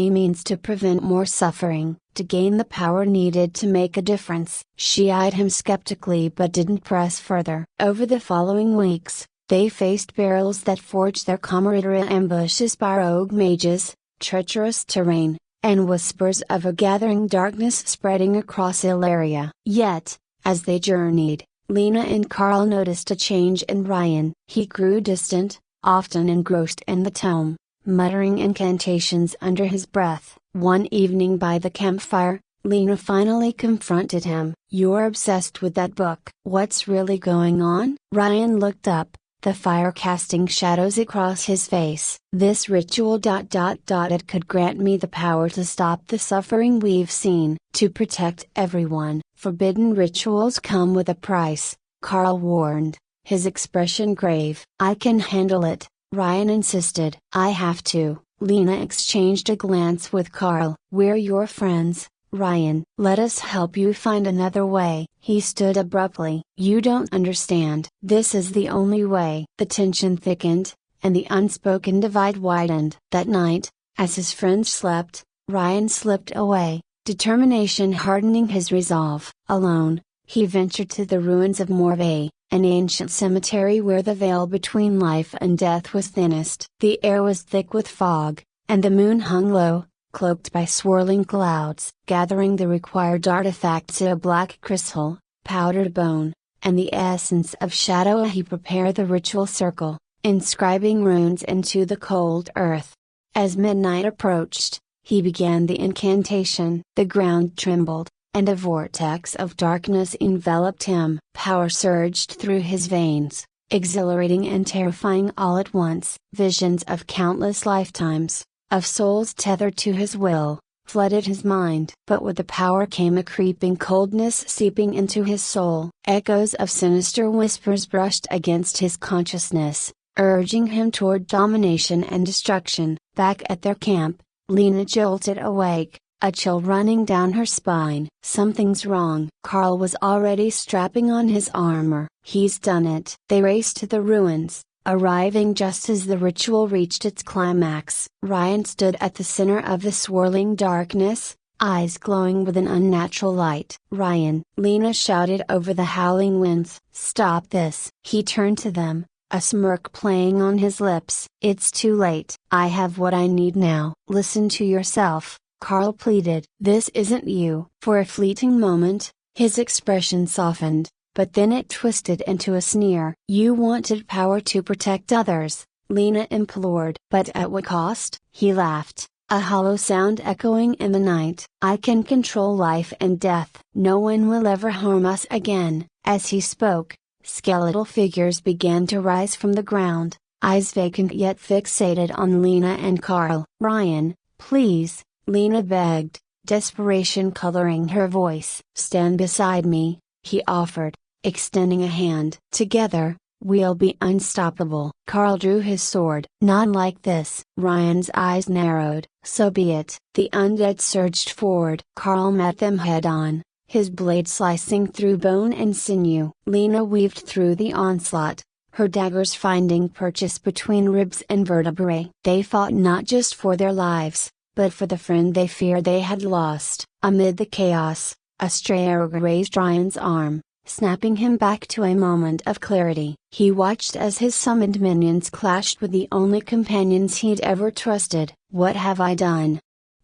means to prevent more suffering, to gain the power needed to make a difference." She eyed him skeptically but didn't press further. Over the following weeks, they faced perils that forged their camaraderie: ambushes by rogue mages, treacherous terrain, and whispers of a gathering darkness spreading across Illyria. Yet, as they journeyed, Lena and Carl noticed a change in Ryan. He grew distant, often engrossed in the tome, muttering incantations under his breath. One evening by the campfire, Lena finally confronted him. "You're obsessed with that book. What's really going on?" Ryan looked up, the fire casting shadows across his face. "This ritual ... it could grant me the power to stop the suffering we've seen, to protect everyone." "Forbidden rituals come with a price," Carl warned, his expression grave. "I can handle it," Ryan insisted. "I have to." Lena exchanged a glance with Carl. "We're your friends, Ryan. Let us help you find another way." He stood abruptly. "You don't understand. This is the only way." The tension thickened, and the unspoken divide widened. That night, as his friends slept, Ryan slipped away, determination hardening his resolve. Alone, he ventured to the ruins of Morvay, an ancient cemetery where the veil between life and death was thinnest. The air was thick with fog, and the moon hung low, cloaked by swirling clouds. Gathering the required artifacts: a black crystal, powdered bone, and the essence of shadow, he prepared the ritual circle, inscribing runes into the cold earth. As midnight approached, he began the incantation. The ground trembled, and a vortex of darkness enveloped him. Power surged through his veins, exhilarating and terrifying all at once. Visions of countless lifetimes, of souls tethered to his will, flooded his mind. But with the power came a creeping coldness seeping into his soul. Echoes of sinister whispers brushed against his consciousness, urging him toward domination and destruction. Back at their camp, Lena jolted awake, a chill running down her spine. "Something's wrong." Carl was already strapping on his armor. "He's done it." They raced to the ruins, arriving just as the ritual reached its climax. Ryan stood at the center of the swirling darkness, eyes glowing with an unnatural light. "Ryan!" Lena shouted over the howling winds. "Stop this!" He turned to them, a smirk playing on his lips. "It's too late. I have what I need now." "Listen to yourself," Carl pleaded. "This isn't you." For a fleeting moment, his expression softened, but then it twisted into a sneer. "You wanted power to protect others," Lena implored. "But at what cost?" He laughed, a hollow sound echoing in the night. "I can control life and death. No one will ever harm us again." As he spoke, skeletal figures began to rise from the ground, eyes vacant yet fixated on Lena and Carl. "Ryan, please," Lena begged, desperation coloring her voice. "Stand beside me," he offered, extending a hand. "Together, we'll be unstoppable." Carl drew his sword. "Not like this." Ryan's eyes narrowed. "So be it." The undead surged forward. Carl met them head on, his blade slicing through bone and sinew. Lena weaved through the onslaught, her daggers finding purchase between ribs and vertebrae. They fought not just for their lives, but for the friend they feared they had lost. Amid the chaos, a stray arrow grazed Ryan's arm, snapping him back to a moment of clarity. He watched as his summoned minions clashed with the only companions he'd ever trusted. "What have I done?"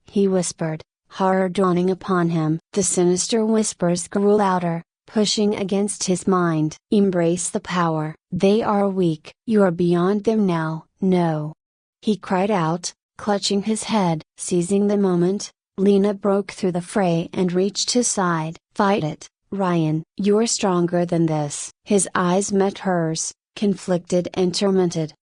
he whispered, horror dawning upon him. The sinister whispers grew louder, pushing against his mind. "Embrace the power. They are weak. You are beyond them now." "No!" he cried out, clutching his head. Seizing the moment, Lena broke through the fray and reached his side. "Fight it, Ryan. You're stronger than this." His eyes met hers, conflicted and tormented.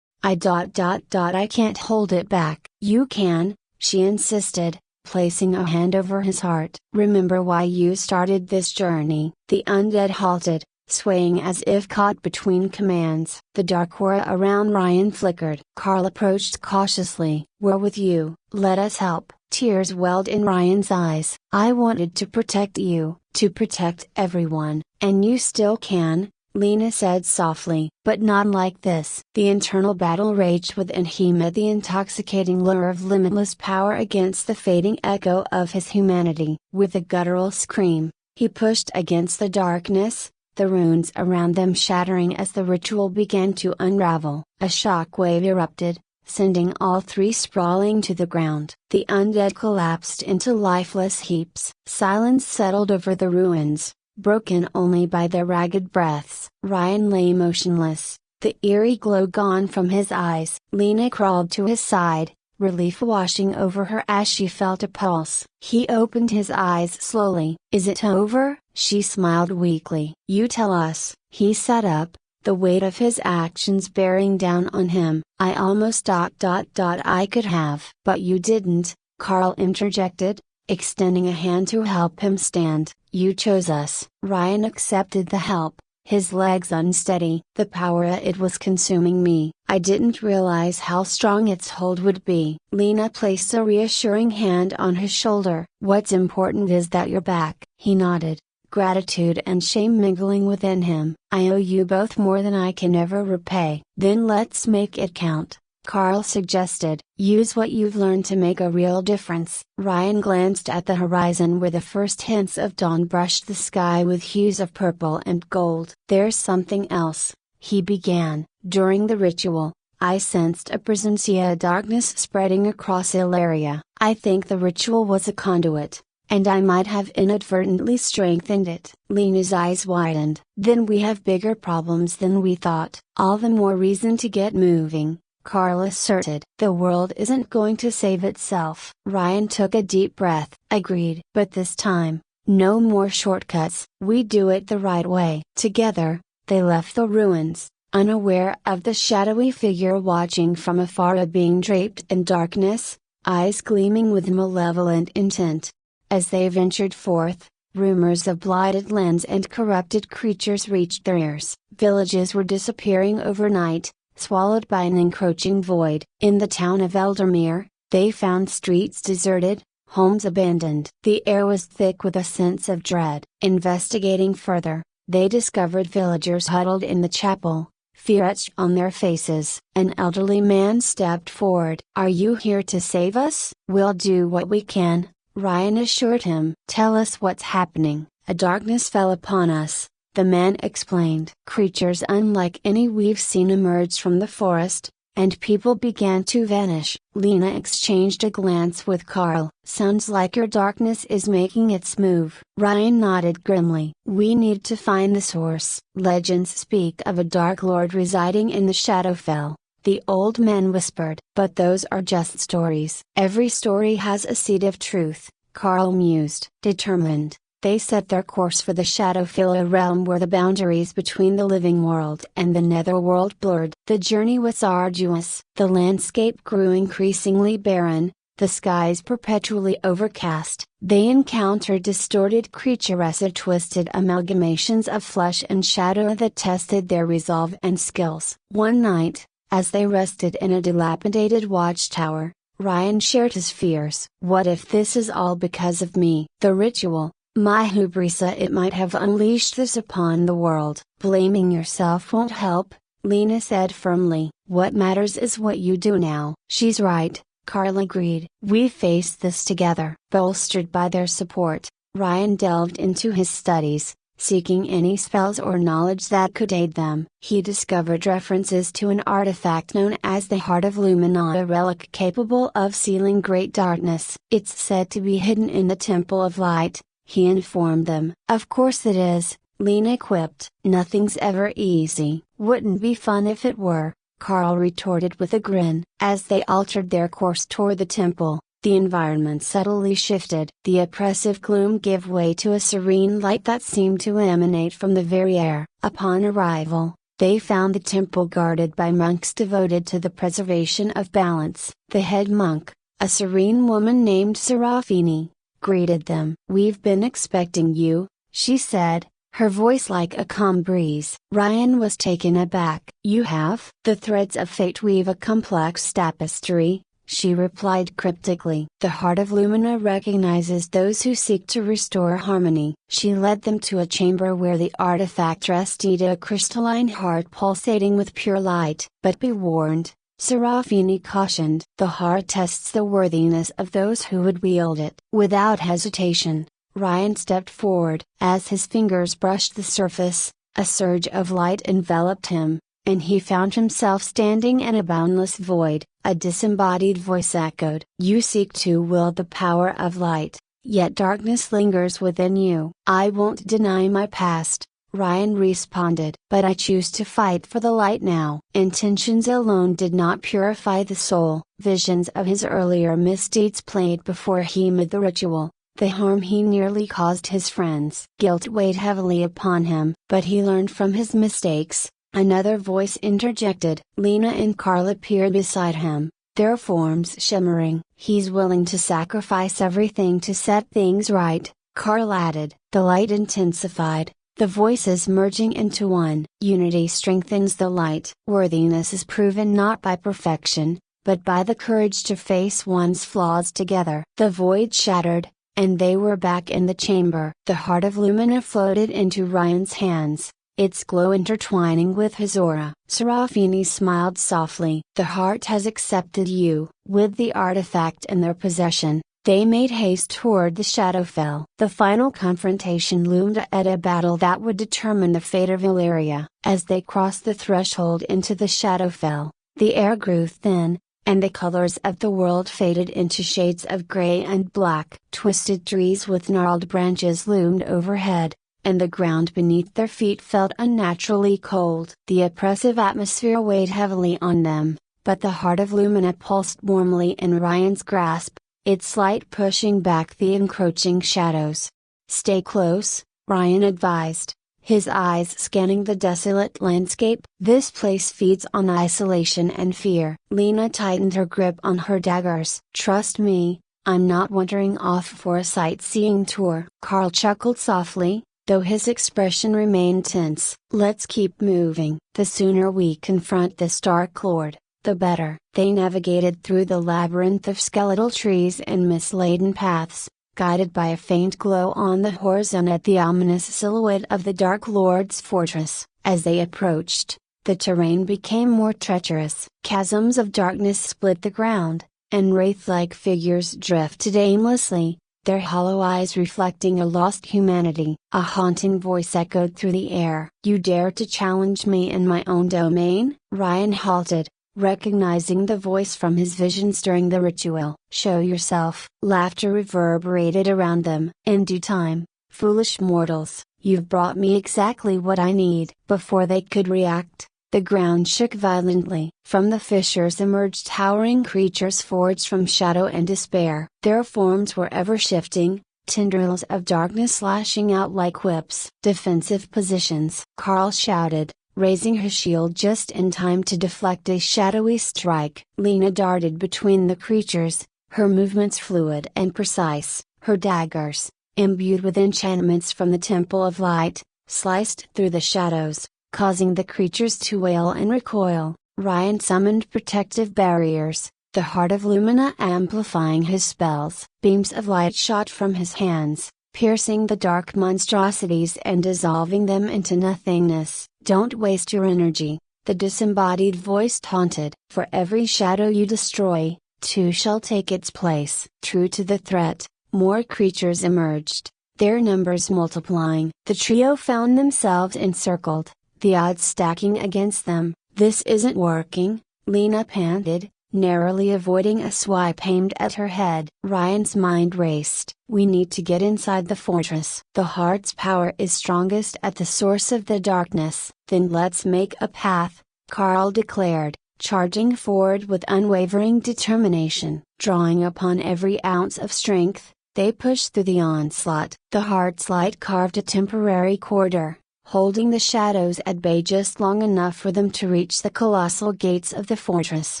I can't hold it back." "You can," she insisted, placing a hand over his heart. "Remember why you started this journey." The undead halted, swaying as if caught between commands. The dark aura around Ryan flickered. Carl approached cautiously. "We're with you, let us help." Tears welled in Ryan's eyes. "I wanted to protect you, to protect everyone, and you still can," Lena said softly. "But not like this." The internal battle raged within. He met the intoxicating lure of limitless power against the fading echo of his humanity. With a guttural scream, he pushed against the darkness, the runes around them shattering as the ritual began to unravel. A shockwave erupted, sending all three sprawling to the ground. The undead collapsed into lifeless heaps. Silence settled over the ruins, broken only by their ragged breaths. Ryan lay motionless, the eerie glow gone from his eyes. Lena crawled to his side, relief washing over her as she felt a pulse. He opened his eyes slowly. "Is it over?" She smiled weakly. "You tell us." He sat up, the weight of his actions bearing down on him. "I almost I could have." "But you didn't," Carl interjected, extending a hand to help him stand. "You chose us." Ryan accepted the help, his legs unsteady. "The power, it was consuming me. I didn't realize how strong its hold would be." Lena placed a reassuring hand on his shoulder. "What's important is that you're back." He nodded, gratitude and shame mingling within him. "I owe you both more than I can ever repay." "Then let's make it count," Carl suggested. "Use what you've learned to make a real difference." Ryan glanced at the horizon where the first hints of dawn brushed the sky with hues of purple and gold. "There's something else," he began. "During the ritual, I sensed a presencia darkness spreading across Illyria. I think the ritual was a conduit, and I might have inadvertently strengthened it." Lena's eyes widened. "Then we have bigger problems than we thought." "All the more reason to get moving," Carl asserted. "The world isn't going to save itself." Ryan took a deep breath. "Agreed. But this time, no more shortcuts. We do it the right way." Together, they left the ruins, unaware of the shadowy figure watching from afar, a being draped in darkness, eyes gleaming with malevolent intent. As they ventured forth, rumors of blighted lands and corrupted creatures reached their ears. Villages were disappearing overnight, swallowed by an encroaching void. In the town of Eldermere, they found streets deserted, homes abandoned. The air was thick with a sense of dread. Investigating further, they discovered villagers huddled in the chapel, fear etched on their faces. An elderly man stepped forward. "Are you here to save us?" "We'll do what we can," Ryan assured him. "Tell us what's happening." "A darkness fell upon us," the man explained. "Creatures unlike any we've seen emerged from the forest, and people began to vanish." Lena exchanged a glance with Carl. "Sounds like your darkness is making its move." Ryan nodded grimly. "We need to find the source." "Legends speak of a dark lord residing in the Shadowfell," the old man whispered. "But those are just stories." "Every story has a seed of truth," Carl mused. Determined, they set their course for the Shadowfell, a realm where the boundaries between the living world and the netherworld blurred. The journey was arduous. The landscape grew increasingly barren, the skies perpetually overcast. They encountered distorted creatures, twisted amalgamations of flesh and shadow that tested their resolve and skills. One night, as they rested in a dilapidated watchtower, Ryan shared his fears. "What if this is all because of me?" The ritual, My hubris, it might have unleashed this upon the world. Blaming yourself won't help, Lena said firmly. What matters is what you do now. She's right, Carl agreed. We face this together. Bolstered by their support, Ryan delved into his studies, seeking any spells or knowledge that could aid them. He discovered references to an artifact known as the Heart of Lumina, a relic capable of sealing great darkness. It's said to be hidden in the Temple of Light, he informed them. Of course it is, Lena quipped. Nothing's ever easy. Wouldn't be fun if it were, Carl retorted with a grin. As they altered their course toward the temple, the environment subtly shifted. The oppressive gloom gave way to a serene light that seemed to emanate from the very air. Upon arrival, they found the temple guarded by monks devoted to the preservation of balance. The head monk, a serene woman named Serafini, greeted them. We've been expecting you, she said, her voice like a calm breeze. Ryan was taken aback. You have? The threads of fate weave a complex tapestry, she replied cryptically. The Heart of Lumina recognizes those who seek to restore harmony. She led them to a chamber where the artifact rested, a crystalline heart pulsating with pure light. But be warned, Serafini cautioned. The heart tests the worthiness of those who would wield it. Without hesitation, Ryan stepped forward. As his fingers brushed the surface, a surge of light enveloped him, and he found himself standing in a boundless void. A disembodied voice echoed. You seek to wield the power of light, yet darkness lingers within you. I won't deny my past, Ryan responded. But I choose to fight for the light now. Intentions alone did not purify the soul. Visions of his earlier misdeeds played before he made the ritual. The harm he nearly caused his friends. Guilt weighed heavily upon him. But he learned from his mistakes. Another voice interjected. Lena and Carl appeared beside him, their forms shimmering. He's willing to sacrifice everything to set things right, Carl added. The light intensified, the voices merging into one. Unity strengthens the light. Worthiness is proven not by perfection, but by the courage to face one's flaws together. The void shattered, and they were back in the chamber. The Heart of Lumina floated into Ryan's hands, its glow intertwining with his aura. Serafini smiled softly. The heart has accepted you. With the artifact in their possession, they made haste toward the Shadowfell. The final confrontation loomed at, a battle that would determine the fate of Illyria. As they crossed the threshold into the Shadowfell, the air grew thin, and the colors of the world faded into shades of gray and black. Twisted trees with gnarled branches loomed overhead, and the ground beneath their feet felt unnaturally cold. The oppressive atmosphere weighed heavily on them, but the Heart of Lumina pulsed warmly in Ryan's grasp, its light pushing back the encroaching shadows. Stay close, Ryan advised, his eyes scanning the desolate landscape. This place feeds on isolation and fear. Lena tightened her grip on her daggers. Trust me, I'm not wandering off for a sightseeing tour. Carl chuckled softly, though his expression remained tense. Let's keep moving. The sooner we confront this Dark Lord, the better. They navigated through the labyrinth of skeletal trees and mist-laden paths, guided by a faint glow on the horizon at the ominous silhouette of the Dark Lord's fortress. As they approached, the terrain became more treacherous. Chasms of darkness split the ground, and wraith-like figures drifted aimlessly, their hollow eyes reflecting a lost humanity. A haunting voice echoed through the air. You dare to challenge me in my own domain? Ryan halted, recognizing the voice from his visions during the ritual. Show yourself. Laughter reverberated around them. In due time, foolish mortals, you've brought me exactly what I need. Before they could react, the ground shook violently. From the fissures emerged towering creatures forged from shadow and despair. Their forms were ever shifting, tendrils of darkness lashing out like whips. Defensive positions. Carl shouted, raising his shield just in time to deflect a shadowy strike. Lena darted between the creatures, her movements fluid and precise. Her daggers, imbued with enchantments from the Temple of Light, sliced through the shadows, causing the creatures to wail and recoil. Ryan summoned protective barriers, the Heart of Lumina amplifying his spells. Beams of light shot from his hands, piercing the dark monstrosities and dissolving them into nothingness. "Don't waste your energy," the disembodied voice taunted. "For every shadow you destroy, two shall take its place." True to the threat, more creatures emerged, their numbers multiplying. The trio found themselves encircled, the odds stacking against them. "This isn't working," Lena panted, narrowly avoiding a swipe aimed at her head. Ryan's mind raced. "We need to get inside the fortress. The heart's power is strongest at the source of the darkness." "Then let's make a path," Carl declared, charging forward with unwavering determination. Drawing upon every ounce of strength, they pushed through the onslaught. The heart's light carved a temporary corridor, holding the shadows at bay just long enough for them to reach the colossal gates of the fortress.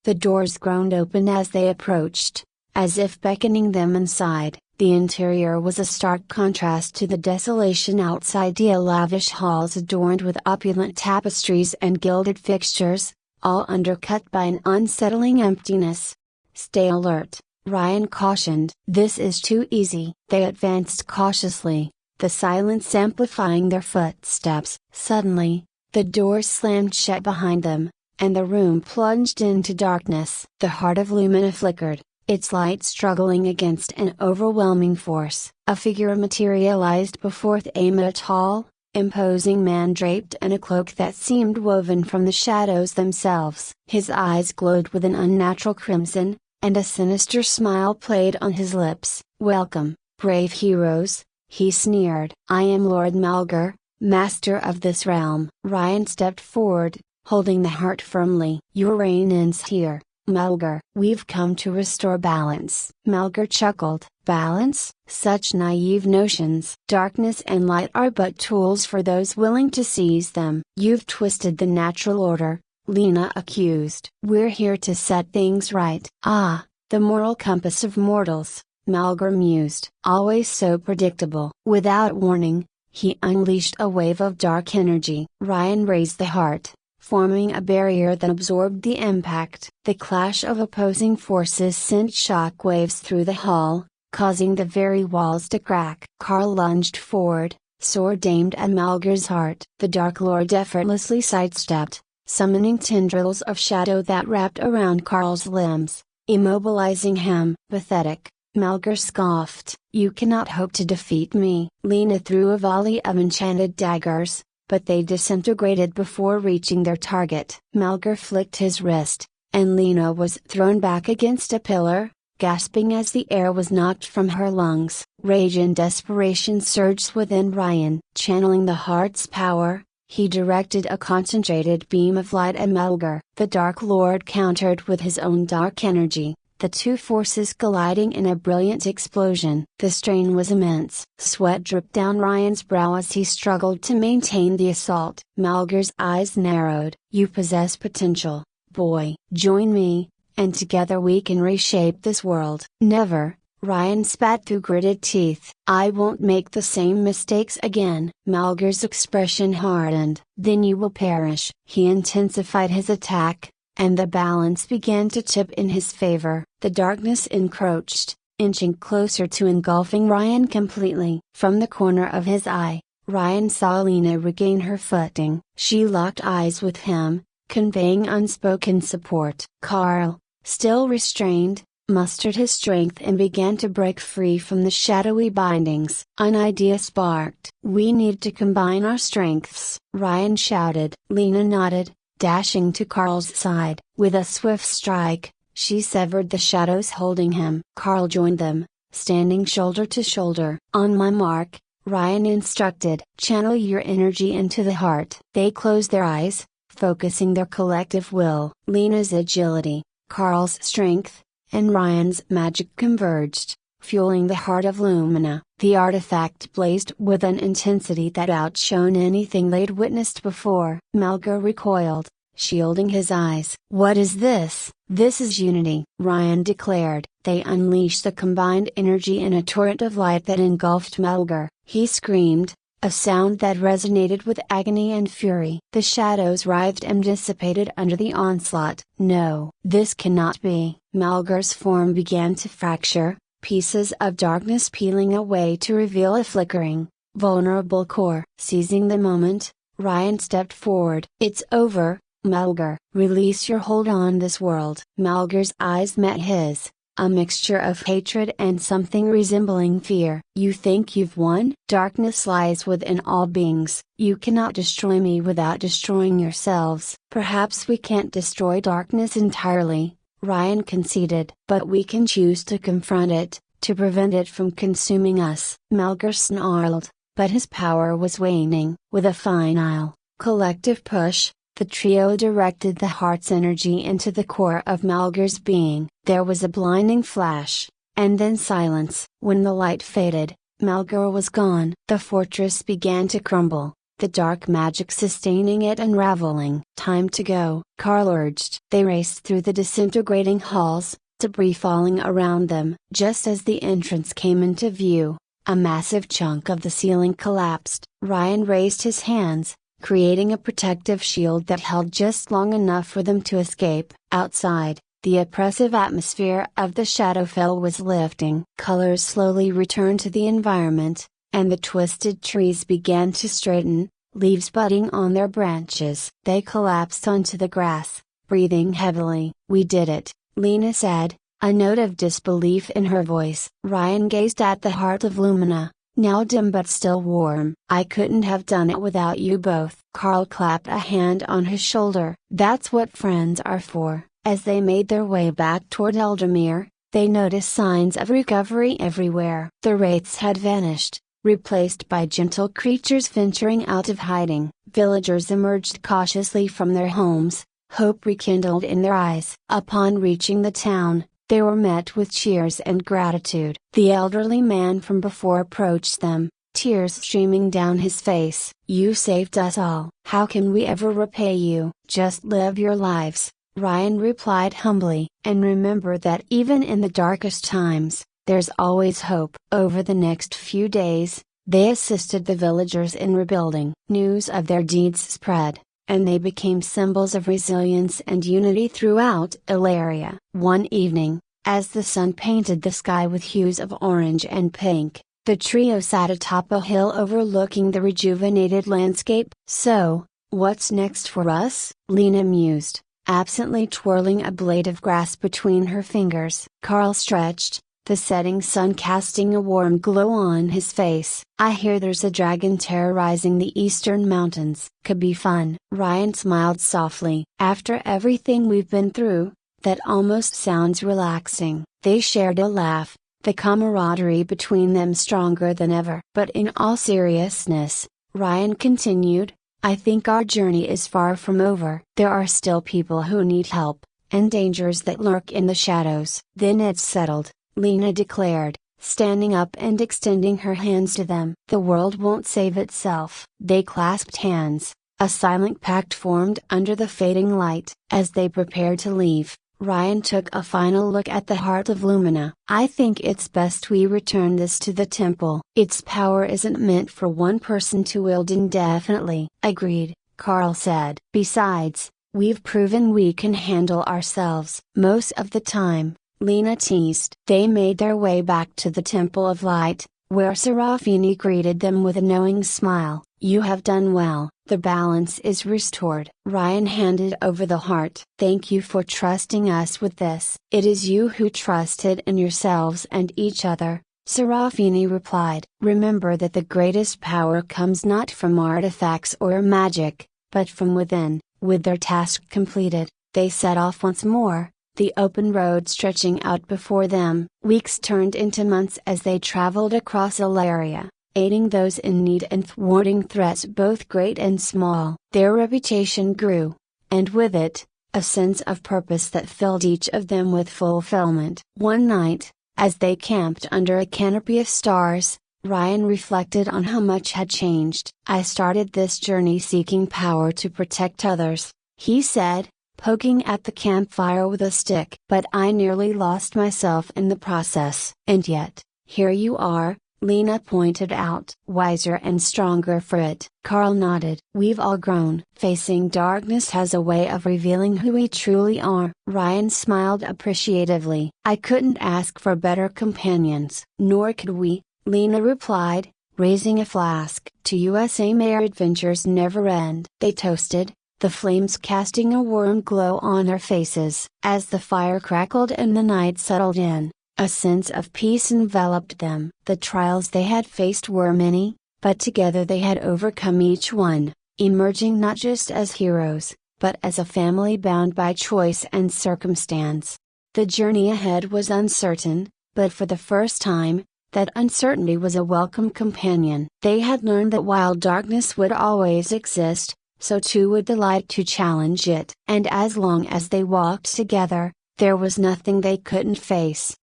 The doors groaned open as they approached, as if beckoning them inside. The interior was a stark contrast to the desolation outside. The lavish halls adorned with opulent tapestries and gilded fixtures, all undercut by an unsettling emptiness. "Stay alert," Ryan cautioned. "This is too easy." They advanced cautiously, the silence amplifying their footsteps. Suddenly, the doors slammed shut behind them, and the room plunged into darkness. The heart of Lumina flickered, its light struggling against an overwhelming force. A figure materialized before them, a tall, imposing man draped in a cloak that seemed woven from the shadows themselves. His eyes glowed with an unnatural crimson, and a sinister smile played on his lips. "Welcome, brave heroes," he sneered. "I am Lord Malgar, master of this realm." Ryan stepped forward, holding the heart firmly. "Your reign ends here, Malgar. We've come to restore balance." Malgar chuckled. "Balance? Such naive notions. Darkness and light are but tools for those willing to seize them." "You've twisted the natural order," Lena accused. "We're here to set things right." "Ah, the moral compass of mortals," Malgar mused. "Always so predictable." Without warning, he unleashed a wave of dark energy. Ryan raised the heart, forming a barrier that absorbed the impact. The clash of opposing forces sent shock waves through the hall, causing the very walls to crack. Carl lunged forward, sword aimed at Malgar's heart. The Dark Lord effortlessly sidestepped, summoning tendrils of shadow that wrapped around Carl's limbs, immobilizing him. "Pathetic," Malgar scoffed. "You cannot hope to defeat me." Lena threw a volley of enchanted daggers, but they disintegrated before reaching their target. Malgar flicked his wrist, and Lena was thrown back against a pillar, gasping as the air was knocked from her lungs. Rage and desperation surged within Ryan. Channeling the heart's power, he directed a concentrated beam of light at Malgar. The Dark Lord countered with his own dark energy, the two forces colliding in a brilliant explosion. The strain was immense. Sweat dripped down Ryan's brow as he struggled to maintain the assault. Malgar's eyes narrowed. "You possess potential, boy. Join me, and together we can reshape this world." "Never," Ryan spat through gritted teeth. "I won't make the same mistakes again." Malgar's expression hardened. "Then you will perish." He intensified his attack, and the balance began to tip in his favor. The darkness encroached, inching closer to engulfing Ryan completely. From the corner of his eye, Ryan saw Lena regain her footing. She locked eyes with him, conveying unspoken support. Carl, still restrained, mustered his strength and began to break free from the shadowy bindings. An idea sparked. "We need to combine our strengths," Ryan shouted. Lena nodded, dashing to Carl's side. With a swift strike, she severed the shadows holding him. Carl joined them, standing shoulder to shoulder. "On my mark," Ryan instructed. "Channel your energy into the heart." They closed their eyes, focusing their collective will. Lena's agility, Carl's strength, and Ryan's magic converged, fueling the heart of Lumina. The artifact blazed with an intensity that outshone anything they'd witnessed before. Malgar recoiled, shielding his eyes. "What is this?" "This is unity," Ryan declared. They unleashed the combined energy in a torrent of light that engulfed Malgar. He screamed, a sound that resonated with agony and fury. The shadows writhed and dissipated under the onslaught. "No, this cannot be." Malgar's form began to fracture, pieces of darkness peeling away to reveal a flickering, vulnerable core. Seizing the moment, Ryan stepped forward. "It's over, Malgar. Release your hold on this world." Malgar's eyes met his, a mixture of hatred and something resembling fear. "You think you've won? Darkness lies within all beings. You cannot destroy me without destroying yourselves." "Perhaps we can't destroy darkness entirely," Ryan conceded. "But we can choose to confront it, to prevent it from consuming us." Malgar snarled, but his power was waning. With a final, collective push, the trio directed the heart's energy into the core of Malgar's being. There was a blinding flash, and then silence. When the light faded, Malgar was gone. The fortress began to crumble, the dark magic sustaining it unraveling. "Time to go," Carl urged. They raced through the disintegrating halls, debris falling around them. Just as the entrance came into view, a massive chunk of the ceiling collapsed. Ryan raised his hands, creating a protective shield that held just long enough for them to escape. Outside, the oppressive atmosphere of the Shadowfell was lifting. Colors slowly returned to the environment, and the twisted trees began to straighten, leaves budding on their branches. They collapsed onto the grass, breathing heavily. "We did it," Lena said, a note of disbelief in her voice. Ryan gazed at the heart of Lumina, now dim but still warm. "I couldn't have done it without you both." Carl clapped a hand on his shoulder. "That's what friends are for." As they made their way back toward Eldamir, they noticed signs of recovery everywhere. The wraiths had vanished, replaced by gentle creatures venturing out of hiding. Villagers emerged cautiously from their homes, hope rekindled in their eyes. Upon reaching the town, they were met with cheers and gratitude. The elderly man from before approached them, tears streaming down his face. "You saved us all. How can we ever repay you?" "Just live your lives," Ryan replied humbly. "And remember that even in the darkest times, there's always hope." Over the next few days, they assisted the villagers in rebuilding. News of their deeds spread, and they became symbols of resilience and unity throughout Ilaria. One evening, as the sun painted the sky with hues of orange and pink, the trio sat atop a hill overlooking the rejuvenated landscape. "So, what's next for us?" Lena mused, absently twirling a blade of grass between her fingers. Carl stretched, the setting sun casting a warm glow on his face. "I hear there's a dragon terrorizing the eastern mountains. Could be fun." Ryan smiled softly. "After everything we've been through, that almost sounds relaxing." They shared a laugh, the camaraderie between them stronger than ever. "But in all seriousness," Ryan continued, "I think our journey is far from over. There are still people who need help, and dangers that lurk in the shadows." "Then it's settled," Lena declared, standing up and extending her hands to them. "The world won't save itself." They clasped hands, a silent pact formed under the fading light. As they prepared to leave, Ryan took a final look at the heart of Lumina. "I think it's best we return this to the temple. Its power isn't meant for one person to wield indefinitely." "Agreed," Carl said. "Besides, we've proven we can handle ourselves most of the time," Lena teased. They made their way back to the Temple of Light, where Serafini greeted them with a knowing smile. "You have done well, the balance is restored." Ryan handed over the heart. "Thank you for trusting us with this." "It is you who trusted in yourselves and each other," Serafini replied. "Remember that the greatest power comes not from artifacts or magic, but from within." With their task completed, they set off once more, the open road stretching out before them. Weeks turned into months as they traveled across Ilaria, aiding those in need and thwarting threats both great and small. Their reputation grew, and with it, a sense of purpose that filled each of them with fulfillment. One night, as they camped under a canopy of stars, Ryan reflected on how much had changed. "I started this journey seeking power to protect others," he said, poking at the campfire with a stick. "But I nearly lost myself in the process." "And yet, here you are," Lena pointed out. Wiser and stronger for it. Carl nodded. We've all grown. Facing darkness has a way of revealing who we truly are. Ryan smiled appreciatively. I couldn't ask for better companions. Nor could we, Lena replied, raising a flask. To USA may our adventures never end. They toasted, the flames casting a warm glow on their faces. As the fire crackled and the night settled in, a sense of peace enveloped them. The trials they had faced were many, but together they had overcome each one, emerging not just as heroes, but as a family bound by choice and circumstance. The journey ahead was uncertain, but for the first time, that uncertainty was a welcome companion. They had learned that while darkness would always exist, so too would the light to challenge it. And as long as they walked together, there was nothing they couldn't face.